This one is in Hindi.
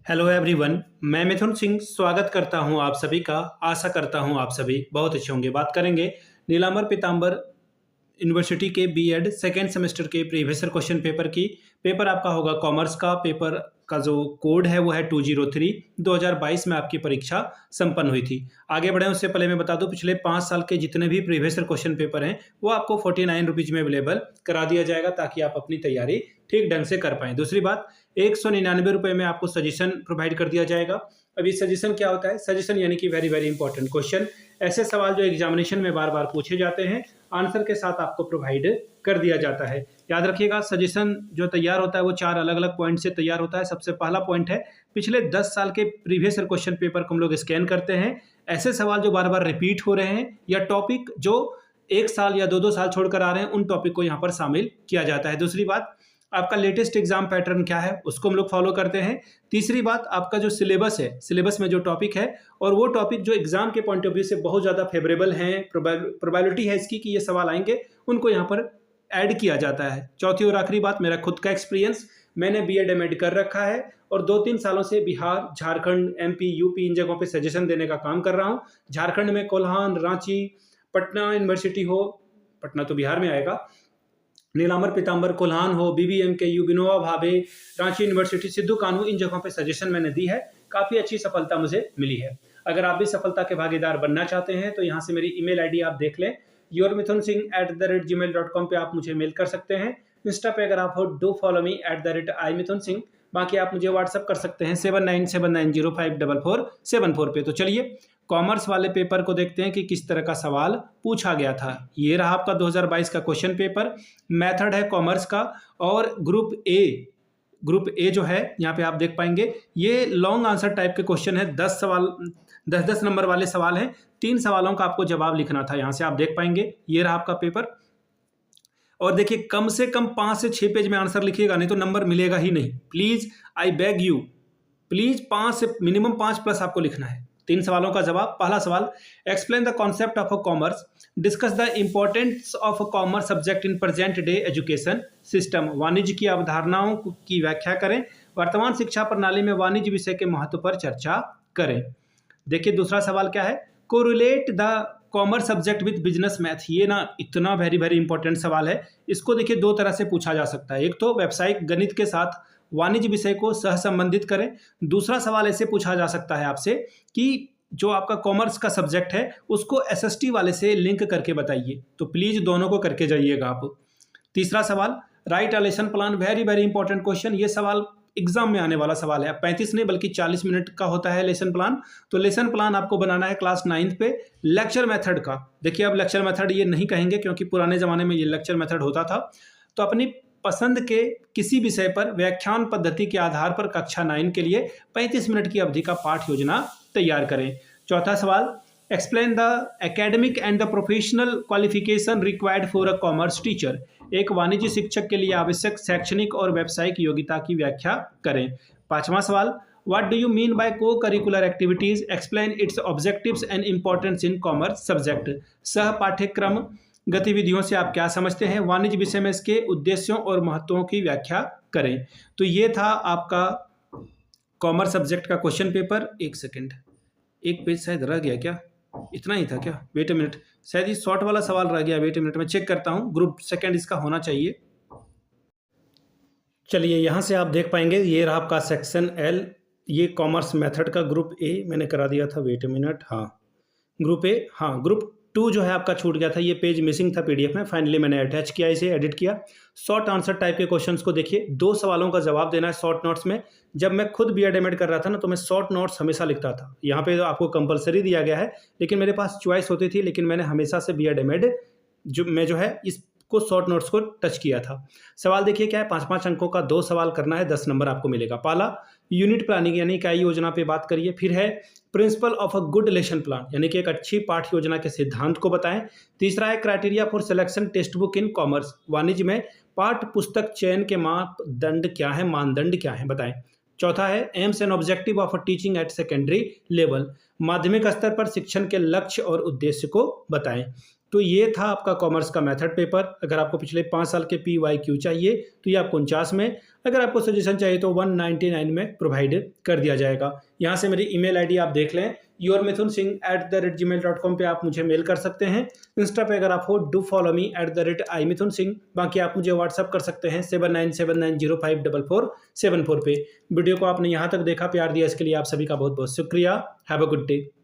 हेलो एवरीवन, मैं मिथुन सिंह स्वागत करता हूं आप सभी का। आशा करता हूं आप सभी बहुत अच्छे होंगे। बात करेंगे नीलांबर पीतांबर यूनिवर्सिटी के बीएड सेकेंड सेमेस्टर के प्रीवियस ईयर क्वेश्चन पेपर की। पेपर आपका होगा कॉमर्स का। पेपर का जो कोड है वो है 203। 2022 में आपकी परीक्षा संपन्न हुई थी। आगे बढ़े उससे पहले मैं बता दूं, पिछले 5 साल के जितने भी प्रीवियस ईयर क्वेश्चन पेपर हैं वो आपको 49 रुपीज़ में अवेलेबल करा दिया जाएगा, ताकि आप अपनी तैयारी ठीक ढंग से कर पाएँ। दूसरी बात, 199 रुपये में आपको सजेशन प्रोवाइड कर दिया जाएगा। अभी सजेशन क्या होता है? सजेशन यानी कि वेरी वेरी इंपॉर्टेंट क्वेश्चन, ऐसे सवाल जो एग्जामिनेशन में बार बार पूछे जाते हैं, आंसर के साथ आपको प्रोवाइड कर दिया जाता है। याद रखिएगा, सजेशन जो तैयार होता है वो 4 अलग अलग पॉइंट से तैयार होता है। सबसे पहला पॉइंट है, पिछले 10 साल के प्रीवियस ईयर क्वेश्चन पेपर को हम लोग स्कैन करते हैं। ऐसे सवाल जो बार बार रिपीट हो रहे हैं या टॉपिक जो 1 साल या 2-2 साल छोड़कर आ रहे हैं, उन टॉपिक को यहाँ पर शामिल किया जाता है। दूसरी बात, आपका लेटेस्ट एग्जाम पैटर्न क्या है उसको हम लोग फॉलो करते हैं। तीसरी बात, आपका जो सिलेबस है, सिलेबस में जो टॉपिक है और वो टॉपिक जो एग्जाम के पॉइंट ऑफ व्यू से बहुत ज़्यादा फेवरेबल हैं, प्रोबेबिलिटी है इसकी कि ये सवाल आएंगे, उनको यहाँ पर ऐड किया जाता है। चौथी और आखिरी बात, मेरा खुद का एक्सपीरियंस, मैंने बीएड एमएड कर रखा है और 2-3 सालों से Bihar, Jharkhand, MP, UP in जगहों पे सजेशन देने का काम कर रहा हूँ। झारखंड में कोल्हान, रांची, पटना यूनिवर्सिटी हो, पटना तो बिहार में आएगा, नीलांबर पीतांबर कोल्हान हो, बीबीएमकेयू, विनोबा भावे, रांची यूनिवर्सिटी, सिद्धू कानू, इन जगहों पे सजेशन मैंने दी है। काफ़ी अच्छी सफलता मुझे मिली है। अगर आप भी सफलता के भागीदार बनना चाहते हैं तो यहाँ से मेरी ईमेल आईडी आप देख लें, yourmithunsingh@gmail.com पे आप मुझे मेल कर सकते हैं। इंस्टा पे अगर आप हो, डू फॉलो मी @imithunsingh। बाकी आप मुझे व्हाट्सअप कर सकते हैं 7979054474 पे। तो चलिए कॉमर्स वाले पेपर को देखते हैं कि किस तरह का सवाल पूछा गया था। ये रहा आपका 2022 का क्वेश्चन पेपर। मेथड है कॉमर्स का और ग्रुप ए जो है यहाँ पे आप देख पाएंगे, ये लॉन्ग आंसर टाइप के क्वेश्चन है। 10 सवाल, 10-10 नंबर वाले सवाल हैं। 3 सवालों का आपको जवाब लिखना था। यहाँ से आप देख पाएंगे ये रहा आपका पेपर। और देखिए, कम से कम 5 से 6 पेज में आंसर लिखिएगा, नहीं तो नंबर मिलेगा ही नहीं। Please, I beg you, please 5 से मिनिमम 5 प्लस आपको लिखना है। 3 सवालों का जवाब। पहला सवाल, explain the concept of a commerce, discuss the importance of a commerce subject in present day education system. वाणिज्य की अवधारणाओं की व्याख्या करें, वर्तमान शिक्षा प्रणाली में वाणिज्य विषय के महत्व पर चर्चा करें। देखिए दूसरा सवाल क्या है, correlate the commerce subject with business math. ये ना इतना वेरी वेरी इंपॉर्टेंट सवाल है। इसको देखिए 2 तरह से पूछा जा सकता है। एक तो व्यावसायिक गणित के साथ वाणिज्य विषय को सहसंबंधित करें। दूसरा सवाल ऐसे पूछा जा सकता है आपसे कि जो आपका कॉमर्स का सब्जेक्ट है उसको एसएसटी वाले से लिंक करके बताइए। तो प्लीज दोनों को करके जाइएगा आप। तीसरा सवाल, right a lesson plan. Very very important question. ये सवाल एग्जाम में आने वाला सवाल है। 35 नहीं बल्कि 40 मिनट का होता है लेसन प्लान। तो लेसन प्लान आपको बनाना है क्लास 9th पे लेक्चर मेथड का। देखिए, अब लेक्चर मेथड ये नहीं कहेंगे क्योंकि पुराने ज़माने में ये लेक्चर मेथड होता था। तो अपनी पसंद के किसी विषय पर व्याख्यान पद्धति के आधार पर कक्षा 9 के लिए 35 मिनट की अवधि का पाठ योजना तैयार करें। चौथा सवाल, explain the academic and the professional qualification required for a commerce teacher. एक वाणिज्य शिक्षक के लिए आवश्यक शैक्षणिक और व्यावसायिक योग्यता की व्याख्या करें। पांचवा सवाल, what do you mean by co curricular activities, explain its objectives and importance in commerce subject. सह पाठ्यक्रम गतिविधियों से आप क्या समझते हैं, वाणिज्य विषय में इसके उद्देश्यों और महत्वों की व्याख्या करें। तो ये था आपका कॉमर्स सब्जेक्ट का क्वेश्चन पेपर। एक सेकेंड, एक पेज शायद रह गया क्या? इतना ही था क्या? वेट अ मिनट, शायद ये शॉर्ट वाला सवाल रह गया। वेट अ मिनट, मैं चेक करता हूँ। ग्रुप सेकंड इसका होना चाहिए। चलिए यहाँ से आप देख पाएंगे, ये रहा आपका सेक्शन एल। ये कॉमर्स मेथड का ग्रुप ए मैंने करा दिया था। वेट अ मिनट, हाँ ग्रुप ए, हाँ ग्रुप 2 जो है आपका छूट गया था। ये पेज मिसिंग था पीडीएफ में। फाइनली मैंने अटैच किया, इसे एडिट किया। शॉर्ट आंसर टाइप के क्वेश्चंस को देखिए, 2 सवालों का जवाब देना है शॉर्ट नोट्स में। जब मैं खुद बीएड एमएड कर रहा था ना, तो मैं शॉर्ट नोट्स हमेशा लिखता था। यहाँ पे तो आपको कंपलसरी दिया गया है, लेकिन मेरे पास चॉइस होती थी। लेकिन मैंने हमेशा से बीएड एमएड जो है इसको शॉर्ट नोट्स को टच किया था। सवाल देखिए क्या है, 5-5 अंकों का 2 सवाल करना है, 10 नंबर आपको मिलेगा। पहला, यूनिट प्लानिंग यानी इकाई योजना पे बात करिए। फिर है principle of a good lesson plan यानी कि एक अच्छी पाठ योजना के सिद्धांत को बताएं। तीसरा है criteria for selection text book in commerce. वाणिज्य में पाठ पुस्तक चयन के मापदंड क्या है, मानदंड क्या है, बताएं। चौथा है AIIMS and objective of teaching eight secondary level. माध्यमिक स्तर पर शिक्षण के लक्ष्य और उद्देश्य को बताएं। तो ये था आपका कॉमर्स का मेथड पेपर। अगर आपको पिछले 5 साल के PYQ चाहिए तो ये आपको 49 में, अगर आपको सजेशन चाहिए तो 199 में प्रोवाइड कर दिया जाएगा। यहाँ से मेरी ईमेल आईडी आप देख लें, yourmithunsingh@gmail.com पे आप मुझे मेल कर सकते हैं। इंस्टा पे अगर आप हो डू फॉलो मी @imithunsingh। बाकी आप मुझे व्हाट्सअप कर सकते हैं 7979054474 पे। वीडियो को आपने यहाँ तक देखा, प्यार दिया, इसके लिए आप सभी का बहुत बहुत शुक्रिया। Have a good day.